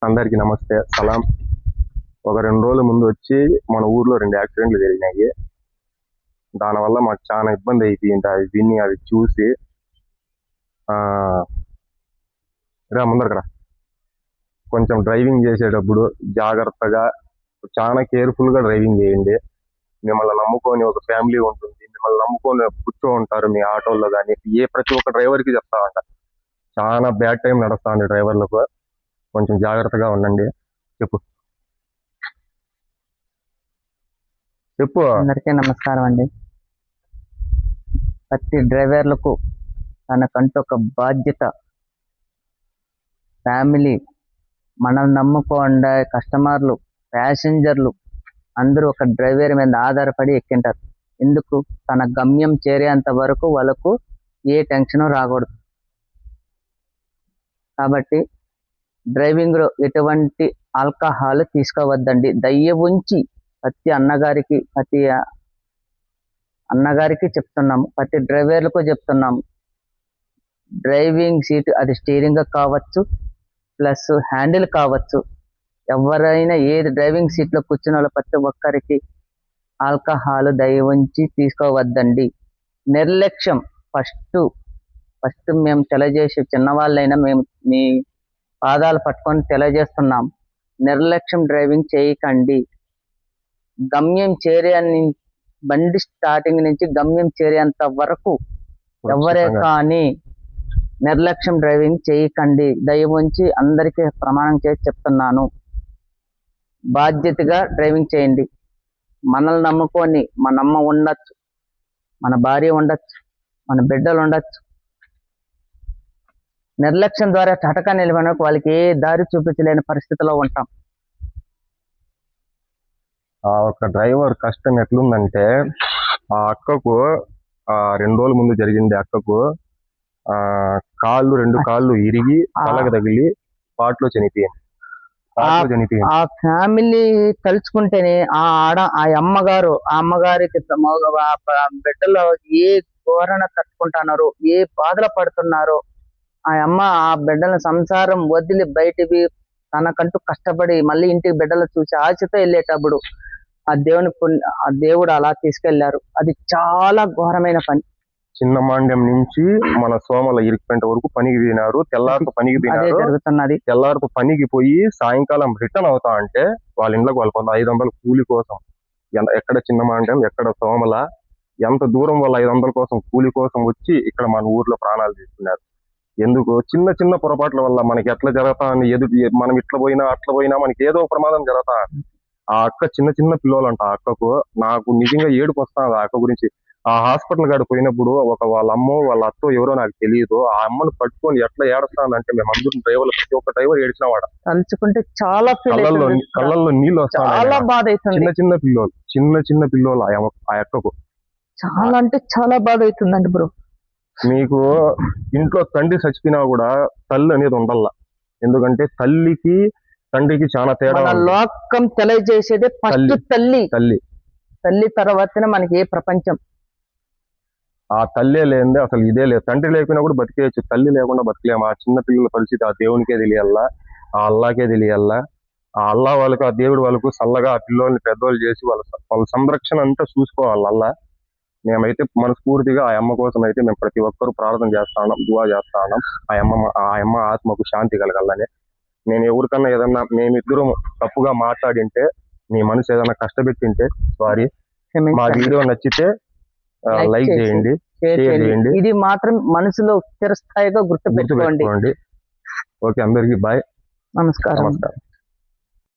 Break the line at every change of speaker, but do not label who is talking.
అందరికీ నమస్తే, సలాం. ఒక 2 రోజుల ముందు వచ్చి మన ఊర్లో 2 యాక్సిడెంట్లు జరిగినాయి. దానివల్ల మాకు చాలా ఇబ్బంది అయిపోయింది. అవి విని అవి చూసి ముందరకరా కొంచెం డ్రైవింగ్ చేసేటప్పుడు జాగ్రత్తగా చాలా కేర్ఫుల్గా డ్రైవింగ్ చేయండి. మిమ్మల్ని నమ్ముకొని ఒక ఫ్యామిలీ ఉంటుంది, మిమ్మల్ని నమ్ముకొని కూర్చో ఉంటారు మీ ఆటోల్లో. కానీ ప్రతి ఒక్క డ్రైవర్కి చెప్తా ఉంటా, చాలా బ్యాడ్ టైం నడుస్తుంది డ్రైవర్లకు. కొంచెం జాగ్రత్తగా ఉండండి. చెప్పు.
అందరికీ నమస్కారం అండి. ప్రతి డ్రైవర్లకు తనకంటూ ఒక బాధ్యత, ఫ్యామిలీ, మనల్ని నమ్ముకోండి కస్టమర్లు, ప్యాసింజర్లు అందరూ ఒక డ్రైవర్ మీద ఆధారపడి ఎక్కింటారు. ఎందుకు? తన గమ్యం చేరేంత వరకు వాళ్ళకు ఏ టెన్షన్ రాకూడదు. కాబట్టి డ్రైవింగ్లో ఎటువంటి ఆల్కహాల్ తీసుకోవద్దండి. దయ ఉంచి ప్రతి అన్నగారికి చెప్తున్నాము, ప్రతి డ్రైవర్లకు చెప్తున్నాము. డ్రైవింగ్ సీట్ అది స్టీరింగ్ కావచ్చు, ప్లస్ హ్యాండిల్ కావచ్చు, ఎవరైనా ఏది డ్రైవింగ్ సీట్లో కూర్చున్న వాళ్ళు ప్రతి ఒక్కరికి ఆల్కహాల్ దయ ఉంచి తీసుకోవద్దండి. నిర్లక్ష్యం ఫస్ట్ మేము తెలియజేసి, చిన్నవాళ్ళైనా మేము మీ పాదాలు పట్టుకొని తెలియజేస్తున్నాం, నిర్లక్ష్యం డ్రైవింగ్ చేయకండి. గమ్యం బండి స్టార్టింగ్ నుంచి గమ్యం చేరేంత వరకు ఎవరే కానీ నిర్లక్ష్యం డ్రైవింగ్ చేయకండి. దయ ఉంచి అందరికీ ప్రమాణం చేసి చెప్తున్నాను, బాధ్యతగా డ్రైవింగ్ చేయండి. మనల్ని నమ్ముకొని మన అమ్మ ఉండొచ్చు, మన భార్య ఉండొచ్చు, మన బిడ్డలు ఉండొచ్చు. నిర్లక్ష్యం ద్వారా చటకా నిలబడిన వాళ్ళకి ఏ దారి చూపించలేని పరిస్థితిలో ఉంటాం.
ఒక డ్రైవర్ కష్టం ఎట్లుందంటే, ఆ అక్కకు 2 రోజుల ముందు జరిగింది. అక్కకు 2 కాళ్ళు ఇరిగి తలకు తగిలి స్పాట్లో చనిపోయింది.
ఆ ఫ్యామిలీ తలుచుకుంటేనే ఆ అమ్మగారికి బిడ్డలో ఏ ఘోరణ తట్టుకుంటున్నారో, ఏ బాధలు పడుతున్నారో, ఆ బిడ్డల సంసారం వదిలి బయటికి తనకంటూ కష్టపడి మళ్ళీ ఇంటికి బిడ్డలు చూసి ఆశతో వెళ్ళేటప్పుడు ఆ దేవుడు అలా తీసుకెళ్లారు. అది చాలా ఘోరమైన పని.
చిన్న మాండ్యం నుంచి మన సోమల ఇరుకుపెంట వరకు పనికి పోయినారు. తెల్లారుతో పనికి
జరుగుతున్నది.
తెల్లారుతో పనికి పోయి సాయంకాలం రిటర్న్ అవుతా అంటే వాళ్ళ ఇంట్లోకి వాళ్ళ 500 కూలి కోసం, ఎక్కడ చిన్న మాండ్యం ఎక్కడ సోమల, ఎంత దూరం వాళ్ళ 500 కోసం కూలి కోసం వచ్చి ఇక్కడ మన ఊర్లో ప్రాణాలు తీసుకున్నారు. ఎందుకు? చిన్న చిన్న పొరపాట్ల వల్ల మనకి ఎట్లా జరుగుతా అని మనం ఇట్లా పోయినా మనకి ఏదో ప్రమాదం జరుగుతా. ఆ అక్క చిన్న పిల్లలు అంట. ఆ అక్కకు నాకు నిజంగా ఏడుపు వస్తుంది ఆ అక్క గురించి. ఆ హాస్పిటల్ కాడ పోయినప్పుడు వాళ్ళ అమ్మో వాళ్ళ అత్తో ఎవరో నాకు తెలియదు, ఆ అమ్మను పట్టుకొని ఎట్లా ఏడుస్తానంటే మేమందరం డ్రైవర్లు ప్రతి ఒక్క డ్రైవర్ ఏడ్చిన వాడ.
తలుచుకుంటే చాలా
కళ్ళల్లో నీళ్ళు వస్తాయి. చిన్న పిల్లలు ఆ అక్కకు
చాలా అంటే చాలా బాధ అవుతుందండి బ్రో.
మీకు ఇంట్లో తండ్రి చచ్చిపోయినా కూడా తల్లి అనేది ఉండల్లా. ఎందుకంటే తల్లికి తండ్రికి చాలా తేడా.
లోకం తెలియజేసేదే ఫస్ట్ తల్లి తర్వాతనే మనకి ఏ ప్రపంచం.
ఆ తల్లే లేనిదే అసలు ఇదే లేదు. తండ్రి లేకపోయినా కూడా బతికేయచ్చు, తల్లి లేకుండా బతికేము. ఆ చిన్న పిల్లల పరిస్థితి ఆ దేవునికే తెలియాలా, ఆ అల్లాకే తెలియాలా. ఆ అల్లా వాళ్ళకు, ఆ దేవుడు వాళ్ళకు చల్లగా ఆ పిల్లల్ని పెద్దోళ్ళు చేసి వాళ్ళ సంరక్షణ అంతా చూసుకోవాలి అల్లా. మేమైతే మనస్ఫూర్తిగా ఆ అమ్మ కోసం అయితే మేము ప్రతి ఒక్కరూ ప్రార్థన చేస్తా ఉన్నాం, దువా చేస్తా ఉన్నాం. ఆ అమ్మ ఆత్మకు శాంతి కలగాలని. నేను ఎవరికన్నా ఏదన్నా మేమిద్దరం తప్పుగా మాట్లాడింటే, మీ మనసు ఏదన్నా కష్టపెట్టింటే సారీ. మా వీడియో నచ్చితే లైక్ చేయండి, షేర్ చేయండి.
ఇది మాత్రం మనసులో చిరస్థాయిగా గుర్తుపెట్టుకోండి.
ఓకే, అందరికీ బాయ్,
నమస్కారం.